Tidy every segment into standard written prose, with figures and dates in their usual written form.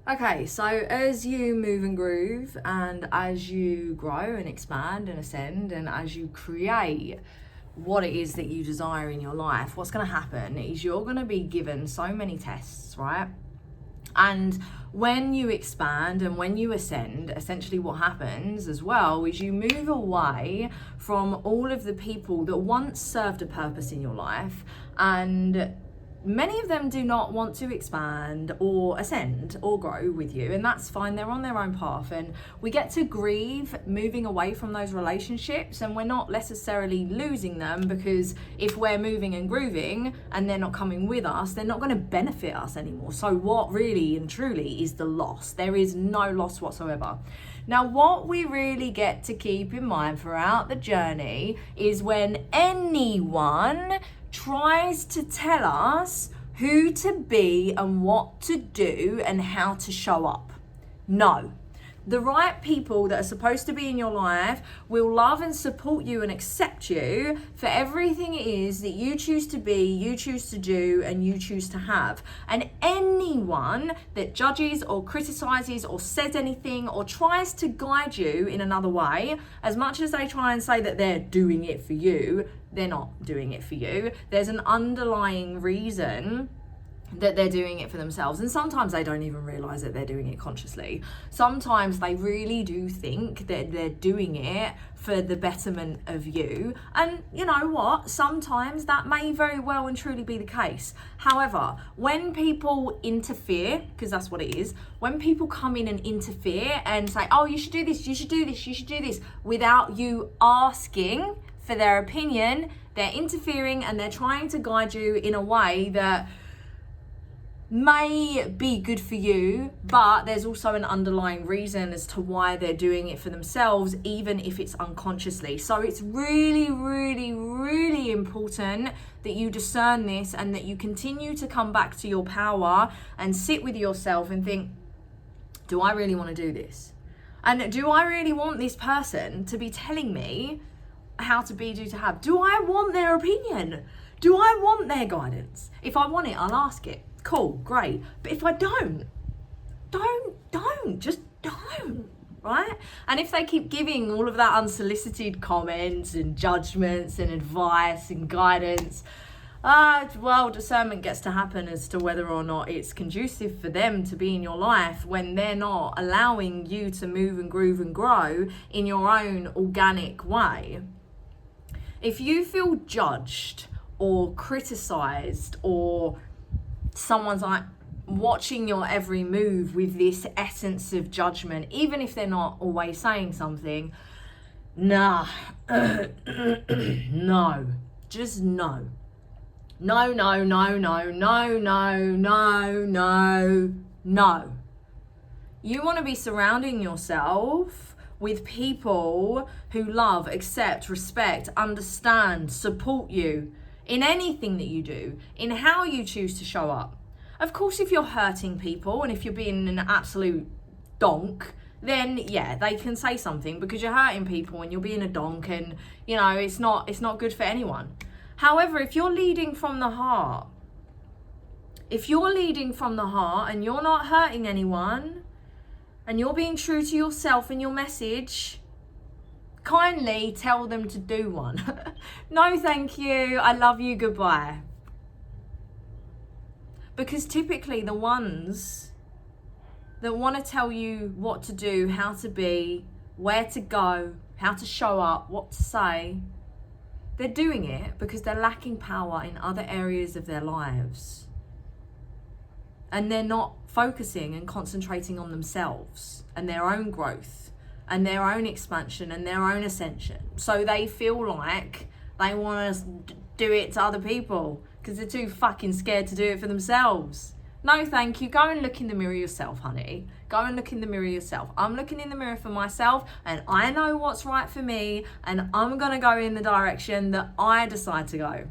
Okay, so as you move and groove, and as you grow and expand and ascend, and as you create what it is that you desire in your life, what's going to happen is you're going to be given so many tests, right? And when you expand and when you ascend, essentially what happens as well is you move away from all of the people that once served a purpose in your life, and many of them do not want to expand or ascend or grow with you, and that's fine. They're on their own path, and we get to grieve moving away from those relationships, and we're not necessarily losing them, because if we're moving and grooving and they're not coming with us, they're not going to benefit us anymore. So what really and truly is the loss? There is no loss whatsoever. Now, what we really get to keep in mind throughout the journey is when anyone tries to tell us who to be and what to do and how to show up. No. The right people that are supposed to be in your life will love and support you and accept you for everything it is that you choose to be, you choose to do, and you choose to have. And anyone that judges or criticizes or says anything or tries to guide you in another way, as much as they try and say that they're doing it for you, they're not doing it for you. There's an underlying reason that they're doing it for themselves, and sometimes they don't even realize that they're doing it consciously. Sometimes they really do think that they're doing it for the betterment of you, and you know what, sometimes that may very well and truly be the case. However, when people interfere, because that's what it is, when people come in and interfere and say, oh, you should do this, you should do this, you should do this, without you asking for their opinion, they're interfering and they're trying to guide you in a way that may be good for you, but there's also an underlying reason as to why they're doing it for themselves, even if it's unconsciously. So it's really, really, really important that you discern this and that you continue to come back to your power and sit with yourself and think, do I really want to do this? And do I really want this person to be telling me how to be, do, to have? Do I want their opinion? Do I want their guidance? If I want it, I'll ask it. Cool, great. But if I don't, just don't, right? And if they keep giving all of that unsolicited comments and judgments and advice and guidance, well, discernment gets to happen as to whether or not it's conducive for them to be in your life when they're not allowing you to move and groove and grow in your own organic way. If you feel judged or criticized, or someone's like watching your every move with this essence of judgment, even if they're not always saying something, no, just no. No. You want to be surrounding yourself with people who love, accept, respect, understand, support you in anything that you do, in how you choose to show up. Of course, if you're hurting people and if you're being an absolute donk, then yeah, they can say something because you're hurting people and you're being a donk, and you know, it's not good for anyone. However, if you're leading from the heart, and you're not hurting anyone, and you're being true to yourself and your message, kindly tell them to do one. No, thank you. I love you. Goodbye. Because typically the ones that want to tell you what to do, how to be, where to go, how to show up, what to say, they're doing it because they're lacking power in other areas of their lives. And they're not focusing and concentrating on themselves and their own growth and their own expansion and their own ascension. So they feel like they want to do it to other people because they're too fucking scared to do it for themselves. No, thank you. Go and look in the mirror yourself, honey. Go and look in the mirror yourself. I'm looking in the mirror for myself, and I know what's right for me, and I'm going to go in the direction that I decide to go.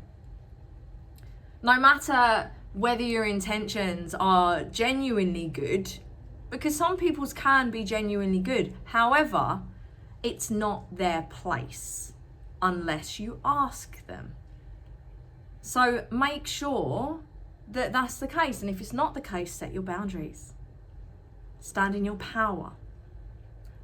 No matter whether your intentions are genuinely good, because some people's can be genuinely good. However, it's not their place unless you ask them. So make sure that that's the case. And if it's not the case, set your boundaries. Stand in your power.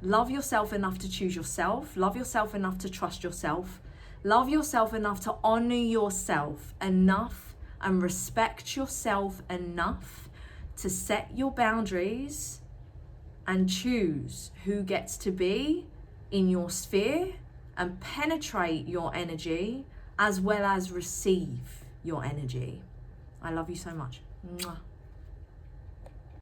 Love yourself enough to choose yourself. Love yourself enough to trust yourself. Love yourself enough to honor yourself enough and respect yourself enough to set your boundaries and choose who gets to be in your sphere and penetrate your energy as well as receive your energy. I love you so much. Mwah.